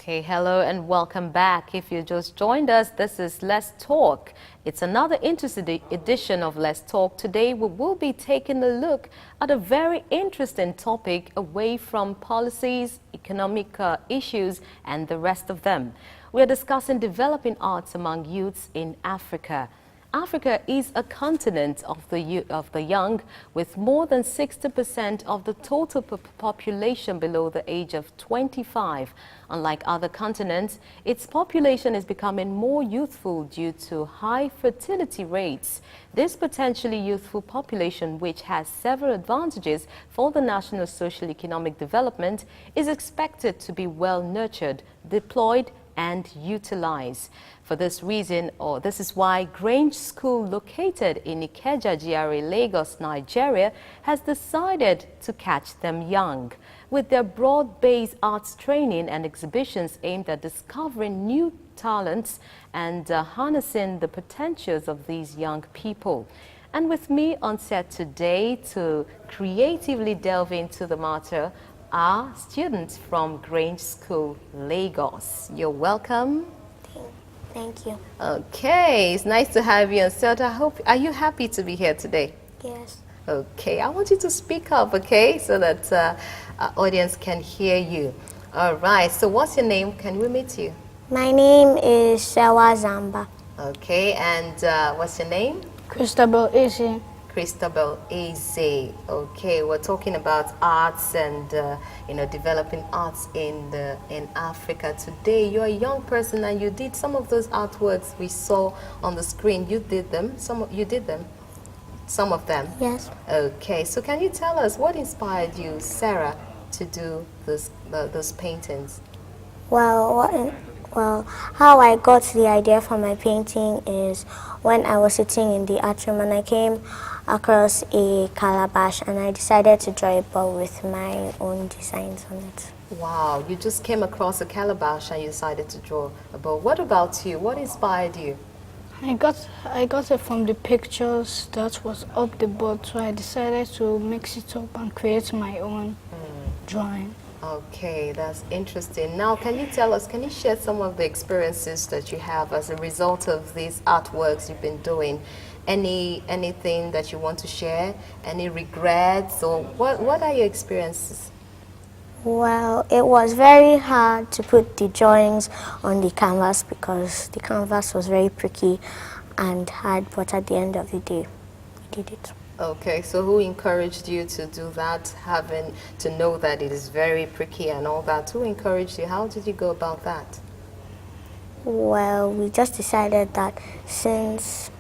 Okay, hello and welcome back. If you just joined us, this is Let's Talk. It's another interesting edition of Let's Talk. Today we will be taking a look at a very interesting topic away from policies, economic issues and the rest of them. We are discussing developing arts among youths in Africa. Africa is a continent of the young, with more than 60% of the total population below the age of 25. Unlike other continents, its population is becoming more youthful due to high fertility rates. This potentially youthful population, which has several advantages for the national social-economic development, is expected to be well nurtured, deployed, and utilized. For this reason, or this is why Grange School, located in Ikeja, GRA, Lagos, Nigeria, has decided to catch them young. With their broad-based arts training and exhibitions aimed at discovering new talents and harnessing the potentials of these young people. And with me on set today to creatively delve into the matter are students from Grange School, Lagos. You're welcome. Thank you. Okay, it's nice to have you on set. Are you happy to be here today? Yes. Okay, I want you to speak up, okay, so that our audience can hear you. All right, so what's your name? Can we meet you? My name is Sewa Zamba. Okay, and what's your name? Christabel Eze. Christabel Eze. Okay, we're talking about arts and developing arts in Africa today. You're a young person and you did some of those artworks we saw on the screen. You did them. You did them. Some of them. Yes. Okay, so can you tell us what inspired you, Sarah, to do those paintings? Well, how I got the idea for my painting is when I was sitting in the art room and I came across a calabash and I decided to draw a ball with my own designs on it. Wow, you just came across a calabash and you decided to draw a ball. What about you? What inspired you? I got it from the pictures that was up the board, so I decided to mix it up and create my own drawing. Okay, that's interesting. Now, can you share some of the experiences that you have as a result of these artworks you've been doing? Anything that you want to share? Any regrets, or what are your experiences? Well, it was very hard to put the drawings on the canvas because the canvas was very pricky and hard, but at the end of the day, we did it. Okay, so who encouraged you to do that, having to know that it is very pricky and all that? Who encouraged you? How did you go about that? Well, we just decided that since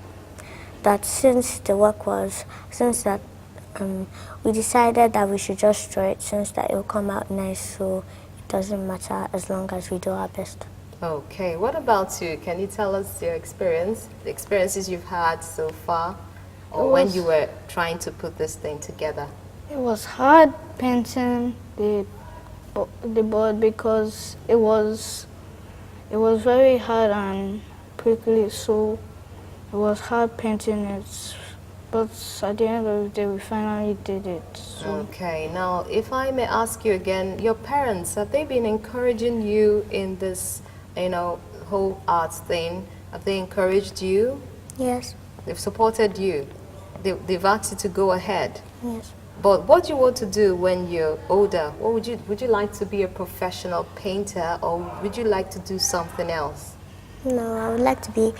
we decided that we should just draw it since that it will come out nice, so it doesn't matter as long as we do our best. Okay, what about you? Can you tell us your experience, the experiences you've had so far, or when you were trying to put this thing together? It was hard painting the board because it was very hard and prickly, so it was hard painting it. But at the end of the day, we finally did it. So. Okay, now if I may ask you again, your parents, have they been encouraging you in this, whole arts thing? Have they encouraged you? Yes. They've supported you? They've asked you to go ahead? Yes. But what do you want to do when you're older? What would you like to be a professional painter, or would you like to do something else? No, I would like to be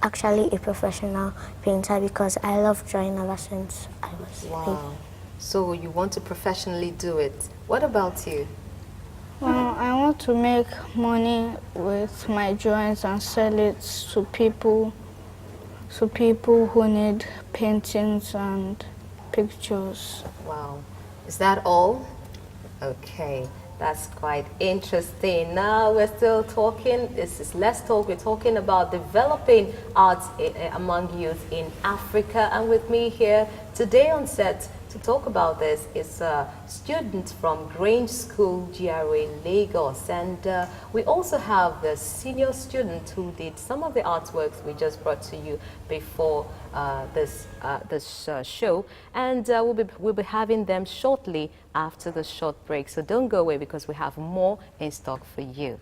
actually a professional painter because I love drawing ever since I was Wow. So you want to professionally do it. What about you? Well, I want to make money with my drawings and sell it to people who need paintings and pictures. Wow. Is that all? Okay. That's quite interesting. Now we're still talking, this is Let's Talk. We're talking about developing arts among youth in Africa. And with me here today on set to talk about this is a student from Grange School, GRA, Lagos. And we also have the senior student who did some of the artworks we just brought to you before this show. And we'll be having them shortly after the short break. So don't go away because we have more in stock for you.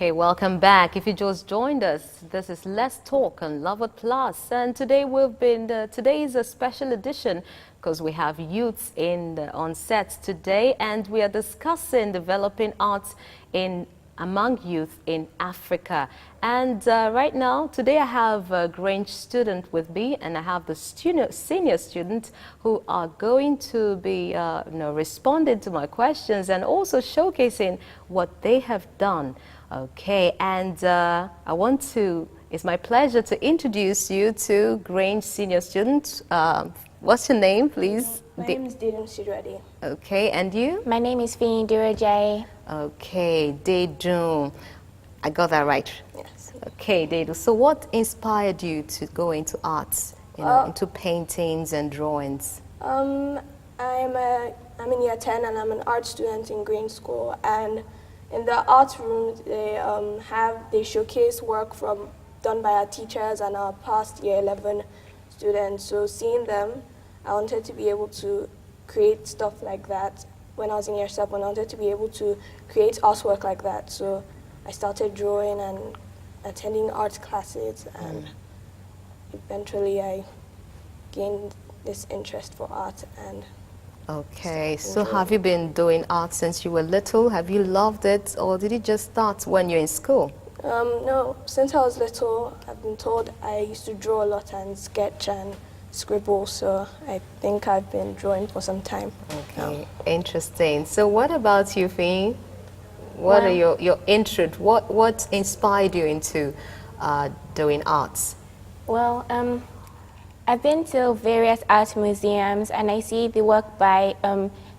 Okay, welcome back. If you just joined us, this is Let's Talk on LoveWorldPlus, and today is a special edition because we have youths on set today, and we are discussing developing arts among youth in Africa. And right now, today I have a Grange student with me, and I have the senior student who are going to be responding to my questions and also showcasing what they have done. Okay, and it's my pleasure to introduce you to Grange senior student. What's your name, please? My name is Dedum Sidrade. Okay, and you? My name is Fini Durajay. Okay, Dedum. I got that right? Yes. Okay, Dedum. So what inspired you to go into arts, into paintings and drawings? I'm in year 10 and I'm an art student in Grange school, and in the art room they showcase work done by our teachers and our past year 11 students. So seeing them, I wanted to be able to create stuff like that. When I was in year 7, I wanted to be able to create artwork like that. So I started drawing and attending art classes, and eventually I gained this interest for art. And okay, so have you been doing art since you were little? Have you loved it, or did it just start when you're in school? No, since I was little, I've been told I used to draw a lot and sketch and scribble, so I think I've been drawing for some time. Okay, interesting. So what about you, Fee? What are your interests? What inspired you into doing arts? Well, I've been to various art museums and I see the work by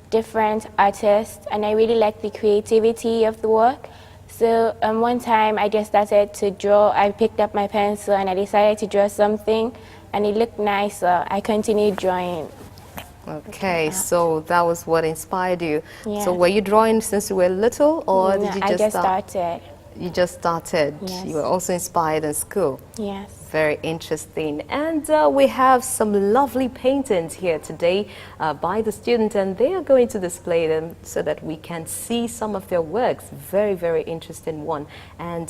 different artists, and I really like the creativity of the work. So one time I just started to draw. I picked up my pencil and I decided to draw something, and it looked nice, so I continued drawing. Okay, so that was what inspired you. Yes. So were you drawing since you were little, or No, did you I just start? started. You just started. Yes. You were also inspired in school. Yes. Very interesting. And we have some lovely paintings here today by the students, and they are going to display them so that we can see some of their works. Very, very interesting one. And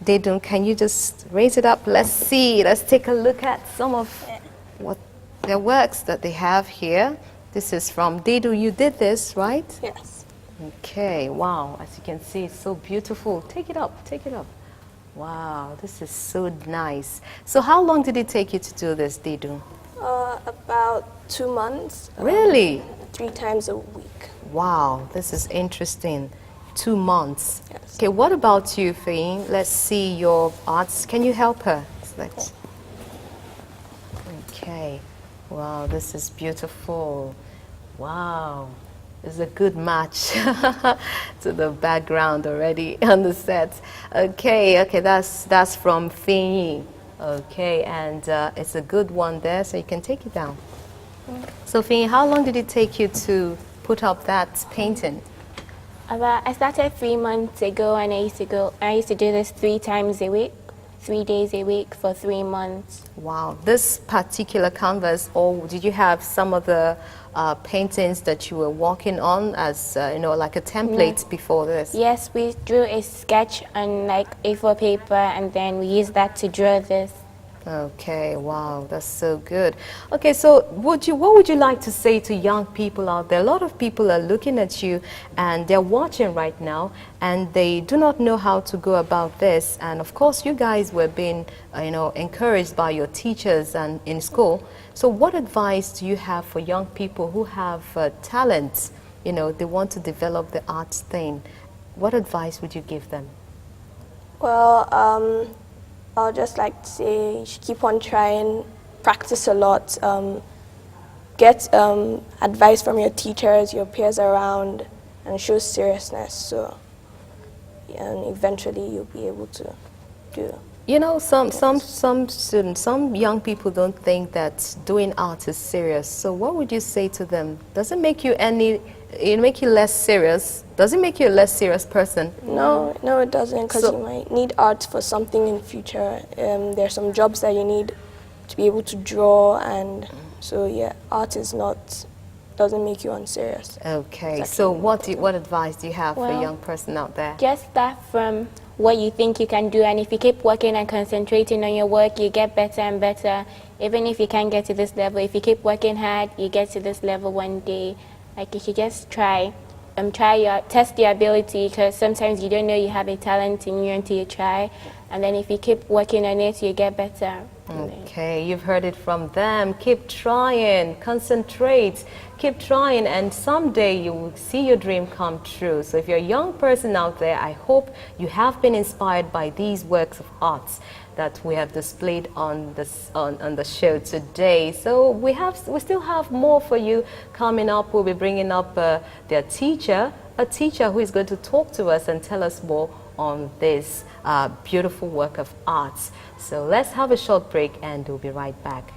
Dedun, can you just raise it up? Let's see. Let's take a look at some of what their works that they have here. This is from Dedu. You did this, right? Yes. Okay, wow, as you can see, it's so beautiful. Take it up, take it up. Wow, this is so nice. So how long did it take you to do this, Dedu? About 2 months. Really? 3 times a week. Wow, this is interesting. 2 months. Yes. Okay, what about you, Faye? Let's see your arts. Can you help her? Let's... Okay, wow, this is beautiful. Wow. It's a good match to the background already on the set. Okay, that's from Finyi. Okay, and it's a good one there, so you can take it down. So Finyi, how long did it take you to put up that painting? I started 3 months ago, and I used to do this 3 times a week, 3 days a week for 3 months. Wow, this particular canvas, or did you have some of the paintings that you were working on as, you know, like a template before this? Yes, we drew a sketch on like A4 paper, and then we used that to draw this. Okay, wow, that's so good. Okay, so what would you like to say to young people out there? A lot of people are looking at you and they're watching right now, and they do not know how to go about this. And of course, you guys were being, you know, encouraged by your teachers and in school. So what advice do you have for young people who have talents? You know, they want to develop the arts thing. What advice would you give them? Well, I'll just like to say you should keep on trying, practice a lot, get advice from your teachers, your peers around, and show seriousness. So, and eventually you'll be able to do. You know, some students, some young people don't think that doing art is serious. So what would you say to them? Does it make you less serious? Does it make you a less serious person? No, it doesn't, because you might need art for something in future. There's some jobs that you need to be able to draw, and so yeah, art doesn't make you unserious. Okay, so what advice do you have for a young person out there? Just start from what you think you can do, and if you keep working and concentrating on your work, you get better and better. Even if you can't get to this level, if you keep working hard, you get to this level one day. Like, you should just test your ability, because sometimes you don't know you have a talent in you until you try, and then if you keep working on it, you get better. Okay, you've heard it from them. Keep trying, concentrate, keep trying, and someday you will see your dream come true. So if you're a young person out there, I hope you have been inspired by these works of arts that we have displayed on the show today. So we still have more for you coming up. We'll be bringing up their teacher, a teacher who is going to talk to us and tell us more on this beautiful work of arts. So let's have a short break and we'll be right back.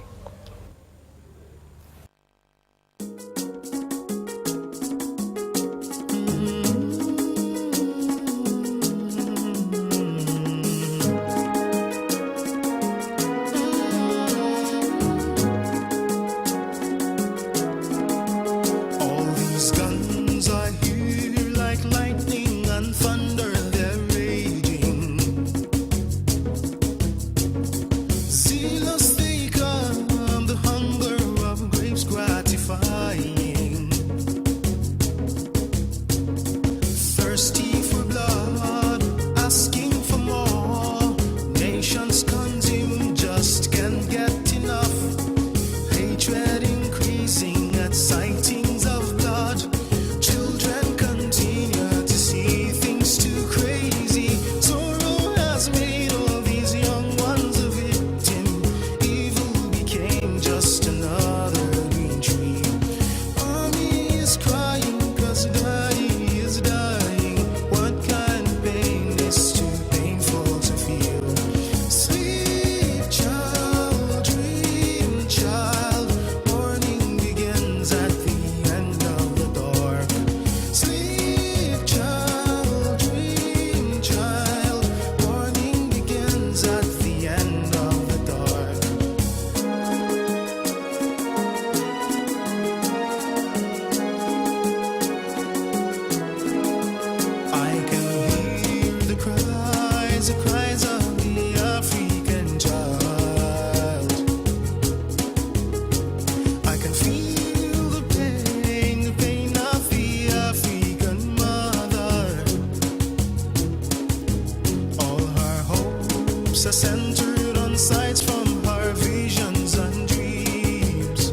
centered on sights from her visions and dreams.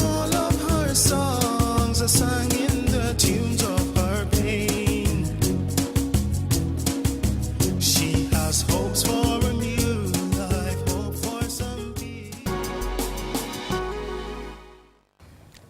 All of her songs are sung in the tunes of her pain. She has hopes for a new life, hope for some peace.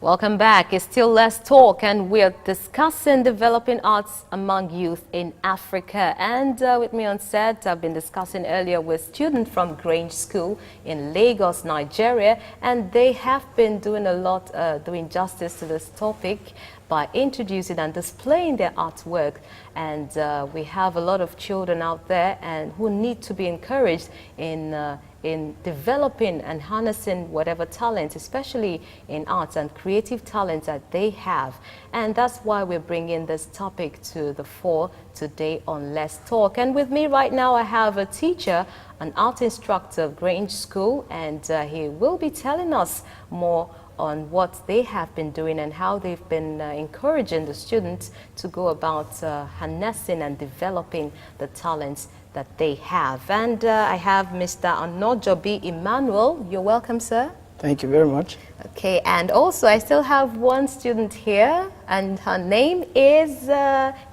Welcome back. It's still Let's Talk, and we're discussing developing arts among youth in Africa. And with me on set, I've been discussing earlier with students from Grange School in Lagos, Nigeria, and they have been doing a lot, doing justice to this topic by introducing and displaying their artwork. And we have a lot of children out there and who need to be encouraged in developing and harnessing whatever talents, especially in arts and creative talents that they have. And that's why we're bringing this topic to the fore today on Let's Talk. And with me right now, I have a teacher, an art instructor of Grange School, and he will be telling us more on what they have been doing and how they've been encouraging the students to go about harnessing and developing the talents that they have. And I have Mr. Onajobi Emmanuel. You're welcome, sir. Thank you very much. Okay, and also I still have one student here, and her name is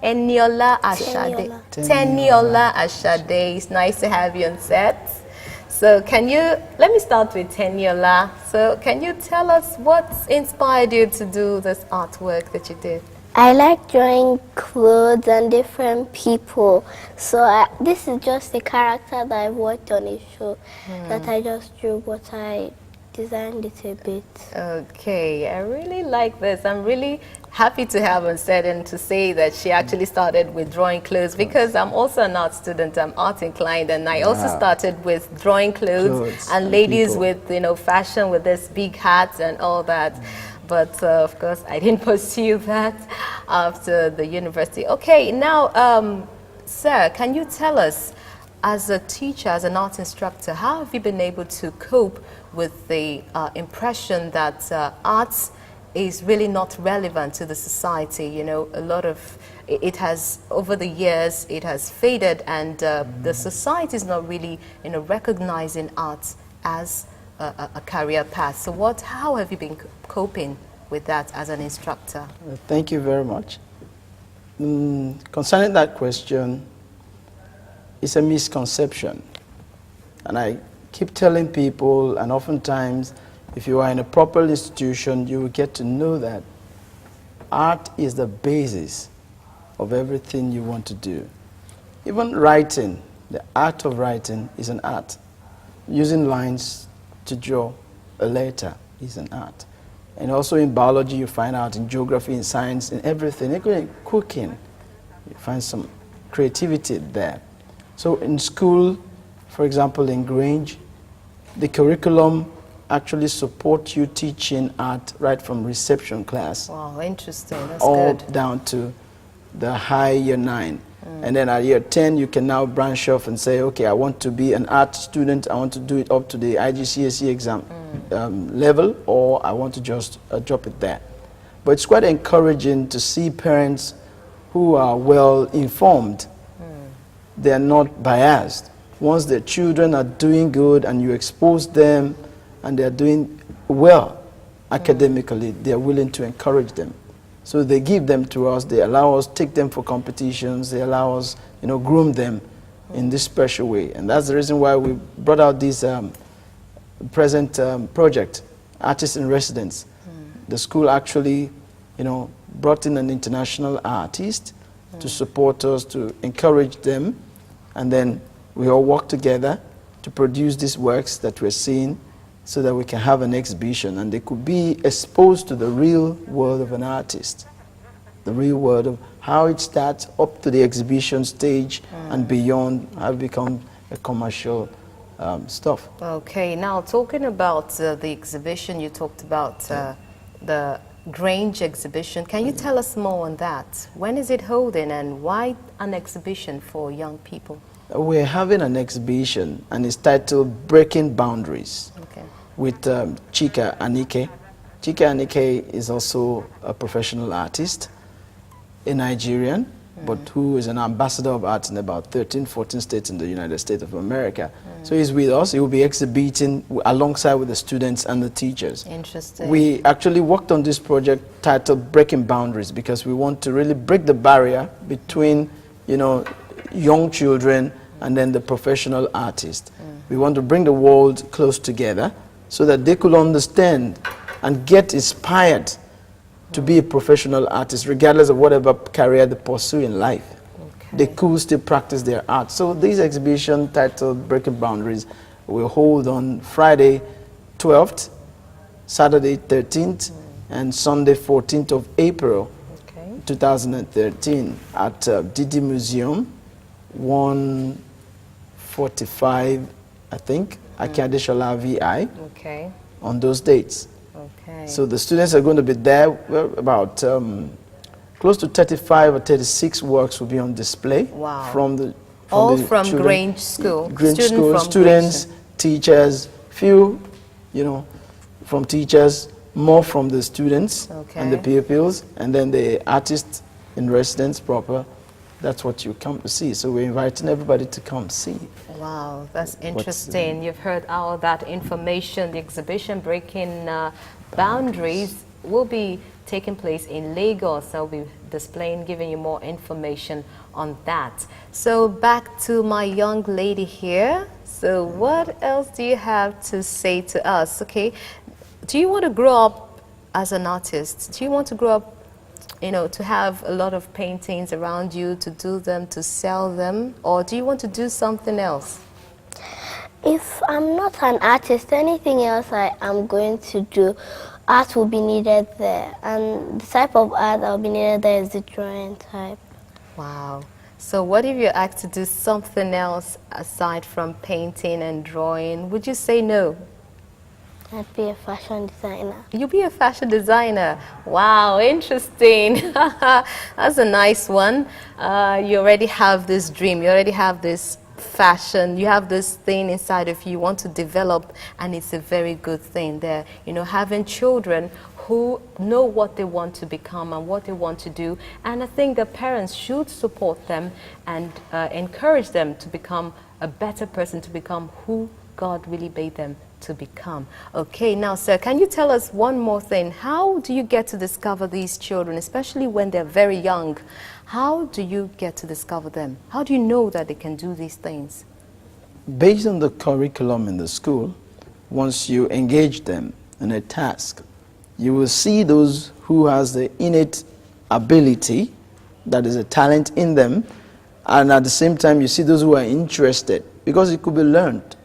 Eniola Ashade. Teniola Ashade. It's nice to have you on set. So let me start with Teniola. So can you tell us what inspired you to do this artwork that you did? I like drawing clothes and different people. So this is just a character that I worked on a show that I just drew, but I designed it a bit. Okay, I really like this. I'm really happy to have on set and to say that she actually started with drawing clothes, because I'm also an art student. I'm art inclined, and I also started with drawing clothes and ladies people. with fashion with this big hats and all that. But of course, I didn't pursue that after the university. Okay, now, sir, can you tell us, as a teacher, as an art instructor, how have you been able to cope with the impression that arts is really not relevant to the society? You know, a lot of it has, over the years, it has faded, and the society is not really, you know, recognizing arts as a career path. So how have you been coping with that as an instructor? Thank you very much. Concerning that question, it's a misconception. And I keep telling people, and oftentimes, if you are in a proper institution, you will get to know that art is the basis of everything you want to do. Even writing, the art of writing is an art. Using lines to draw a letter is an art. And also in biology, you find out, in geography, in science, in everything, including cooking, you find some creativity there. So in school, for example, in Grange, the curriculum actually supports you teaching art right from reception class. Wow, interesting. That's all good. Down to the high year 9. And then at year 10, you can now branch off and say, okay, I want to be an art student. I want to do it up to the IGCSE exam level, or I want to just drop it there. But it's quite encouraging to see parents who are well informed. They're not biased. Once their children are doing good and you expose them and they're doing well academically, they're willing to encourage them. So they give them to us, they allow us, take them for competitions, they allow us, you know, groom them in this special way. And that's the reason why we brought out this present project, Artists in Residence. The school actually, you know, brought in an international artist to support us, to encourage them, and then we all work together to produce these works that we're seeing, so that we can have an exhibition and they could be exposed to the real world of an artist, the real world of how it starts up to the exhibition stage and beyond, how it becomes a commercial stuff. Okay, now talking about the exhibition, you talked about the Grange exhibition. Can you tell us more on that? When is it holding, and why an exhibition for young people? We're having an exhibition and it's titled Breaking Boundaries. Okay. With Chika Anike. Chika Anike is also a professional artist, a Nigerian, but who is an ambassador of art in about 13, 14 states in the United States of America. So he's with us. He will be exhibiting alongside with the students and the teachers. Interesting. We actually worked on this project titled Breaking Boundaries because we want to really break the barrier between, you know, young children and then the professional artist. We want to bring the world close together so that they could understand and get inspired to be a professional artist, regardless of whatever career they pursue in life. They could still practice their art. So this exhibition titled Breaking Boundaries will hold on Friday 12th, Saturday 13th, and Sunday 14th of April 2013 at Didi Museum, 145, I think, Ikeja VI, on those dates. So the students are going to be there. Well, about close to 35 or 36 works will be on display. From the Grange School. Grange School, students, teachers, few, you know, from teachers, more from the students and the pupils, and then the artists in residence proper. That's what you come to see. So we're inviting everybody to come see. Wow, that's interesting. You've heard all that information. The exhibition Breaking Boundaries will be taking place in Lagos. I'll be displaying, giving you more information on that. So back to my young lady here. So what else do you have to say to us? Okay, do you want to grow up as an artist? Do you want to grow up, you know, to have a lot of paintings around you, to do them, to sell them, or do you want to do something else? If I'm not an artist, anything else I am going to do, art will be needed there. And the type of art that will be needed there is the drawing type. Wow. So what if you're asked to do something else aside from painting and drawing? Would you say no? I'd be a fashion designer. You'll be a fashion designer. Wow, interesting. That's a nice one. You already have this dream. You already have this fashion. You have this thing inside of you want to develop, and it's a very good thing there. You know, having children who know what they want to become and what they want to do. And I think the parents should support them and encourage them to become a better person, to become who God really made them to become. Okay, now sir, can you tell us one more thing? How do you get to discover these children, especially when they're very young? How do you get to discover them? How do you know that they can do these things? Based on the curriculum in the school, once you engage them in a task, you will see those who has the innate ability, that is a talent in them, and at the same time you see those who are interested, because it could be learned.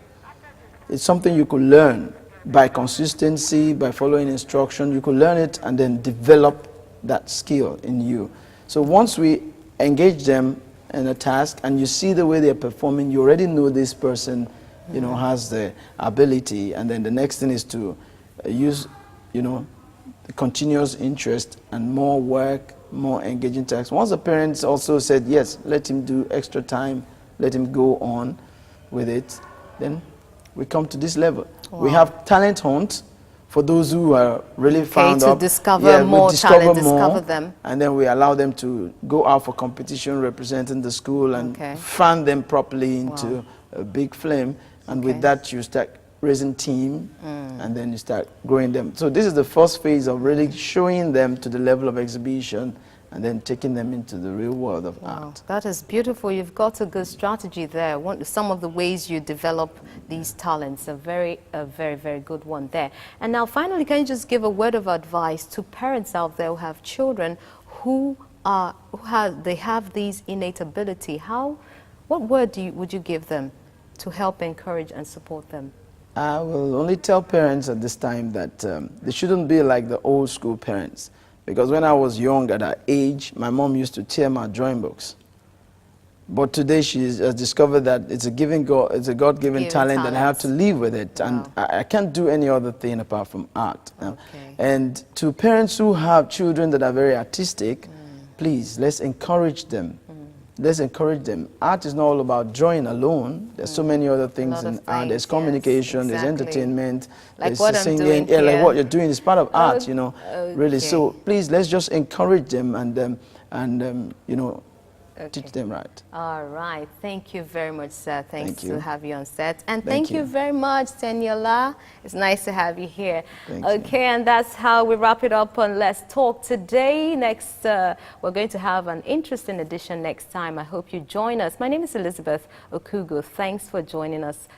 It's something you could learn by consistency, by following instruction. You could learn it and then develop that skill in you. So once we engage them in a task and you see the way they're performing, you already know this person, you know, has the ability. And then the next thing is to use, you know, the continuous interest and more work, more engaging tasks. Once the parents also said, yes, let him do extra time, let him go on with it, then we come to this level. Wow. We have talent hunt for those who are really found to up. discover more talent, discover them. And then we allow them to go out for competition representing the school and fan them properly into a big flame. And with that, you start raising team and then you start growing them. So this is the first phase of really showing them to the level of exhibition and then taking them into the real world of art. That is beautiful. You've got a good strategy there. Some of the ways you develop these talents, a very, very good one there. And now finally, can you just give a word of advice to parents out there who have children who have these innate ability? What word would you give them to help encourage and support them? I will only tell parents at this time that they shouldn't be like the old school parents. Because when I was young at that age, my mom used to tear my drawing books. But today she has discovered that it's a God-given talent and I have to live with it. Wow. And I can't do any other thing apart from art. And to parents who have children that are very artistic, please, let's encourage them. Let's encourage them. Art is not all about drawing alone. There's so many other things in art. There's communication, there's entertainment, like there's singing. Yeah, like what you're doing is part of art, you know, really. So please, let's just encourage them and you know, teach them right. All right. Thank you very much, sir. Thanks Thank you. to have you on set. And Thank thank you you. very much, Teniola. It's nice to have you here. Thank you. Okay, and that's how we wrap it up on Let's Talk today. Next, we're going to have an interesting edition next time. I hope you join us. My name is Elizabeth Okugo. Thanks for joining us.